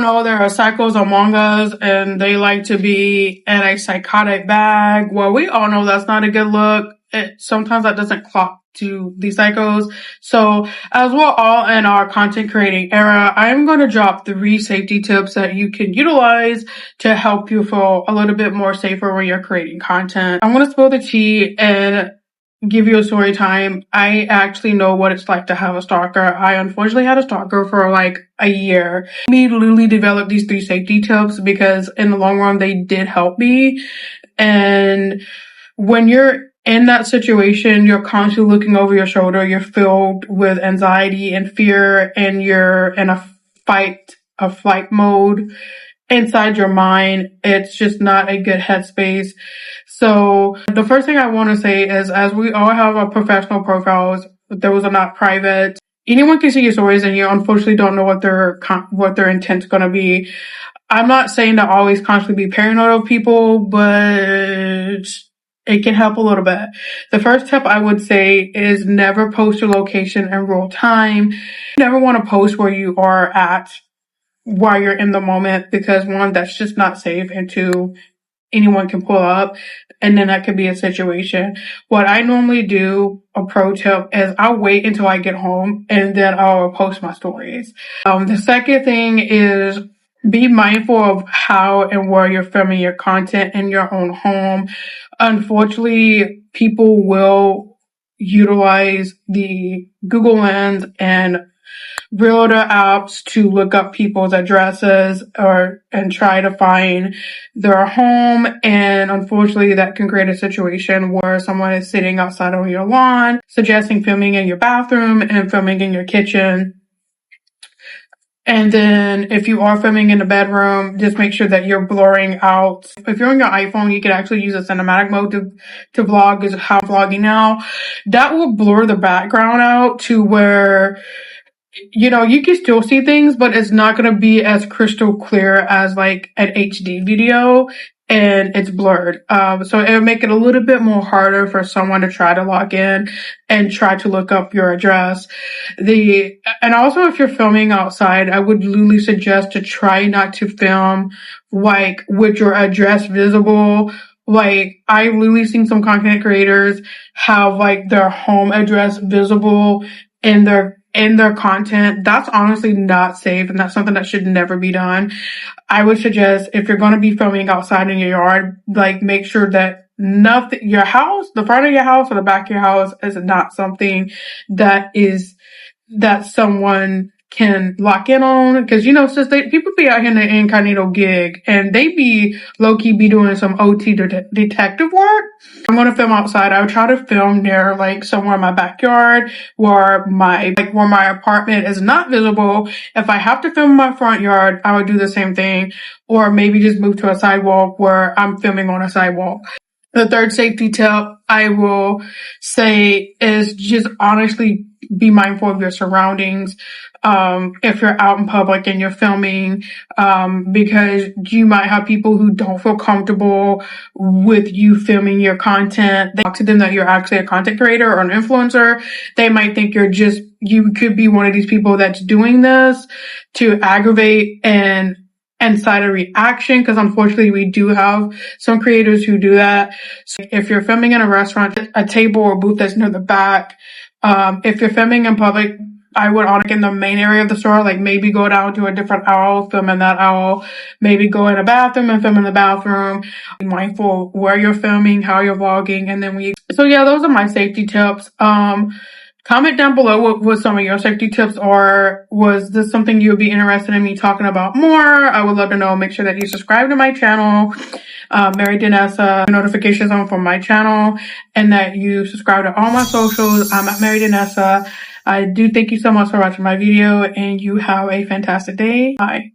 know there are psychos among us and they like to be in a psychotic bag. Well, we all know that's not a good look. Sometimes that doesn't clock to the psychos. So as we're all in our content creating era, I'm going to drop 3 safety tips that you can utilize to help you feel a little bit more safer when you're creating content. I'm going to spill the tea and give you a story time. I actually know what it's like to have a stalker. I unfortunately had a stalker for like a year. Me literally developed these 3 safety tips because in the long run, they did help me. And when you're in that situation, you're constantly looking over your shoulder. You're filled with anxiety and fear, and you're in a flight mode inside your mind. It's just not a good headspace. So the first thing I want to say is, as we all have our professional profiles, those are not private. Anyone can see your stories and you unfortunately don't know what their intent's going to be. I'm not saying to always constantly be paranoid of people, but it can help a little bit. The first tip I would say is never post your location in real time. You never want to post where you are at while you're in the moment, because 1, that's just not safe, and 2, anyone can pull up and then that could be a situation. What I normally do, a pro tip, is I'll wait until I get home and then I'll post my stories. The second thing is be mindful of how and where you're filming your content in your own home. Unfortunately, people will utilize the Google Lens and realtor apps to look up people's addresses and try to find their home. And unfortunately, that can create a situation where someone is sitting outside on your lawn, suggesting filming in your bathroom and filming in your kitchen. And then if you are filming in the bedroom, just make sure that you're blurring out. If you're on your iPhone, you can actually use a cinematic mode to vlog, is how I'm vlogging now. That will blur the background out to where, you know, you can still see things, but it's not going to be as crystal clear as like an HD video, and it's blurred. So it'll make it a little bit more harder for someone to try to log in and try to look up your address. And also if you're filming outside, I would really suggest to try not to film like with your address visible. Like, I really seen some content creators have like their home address visible in their content. That's honestly not safe, and that's something that should never be done. I would suggest, if you're going to be filming outside in your yard, like, make sure that your house, the front of your house or the back of your house, is not something that someone can lock in on. Because, you know, since people be out here in the incognito gig, and they be low-key be doing some OT detective work. I'm going to film outside. I would try to film near, like, somewhere in my backyard where my apartment is not visible. If I have to film in my front yard, I would do the same thing, or maybe just move to a sidewalk where I'm filming on a sidewalk. The third safety tip I will say is just honestly be mindful of your surroundings. If you're out in public and you're filming, because you might have people who don't feel comfortable with you filming your content. They talk to them that you're actually a content creator or an influencer. They might think you could be one of these people that's doing this to aggravate and incite a reaction, because unfortunately we do have some creators who do that. So if you're filming in a restaurant, a table or booth that's near the back. If you're filming in public, I would in the main area of the store, like maybe go down to a different aisle, film in that aisle, maybe go in a bathroom and film in the bathroom. Be mindful where you're filming, how you're vlogging, and then so yeah, those are my safety tips. Comment down below what some of your safety tips are. Was this something you would be interested in me talking about more? I would love to know. Make sure that you subscribe to my channel, marydanessa, notifications on for my channel, and that you subscribe to all my socials. I'm at marydanessa. I do thank you so much for watching my video, and you have a fantastic day. Bye.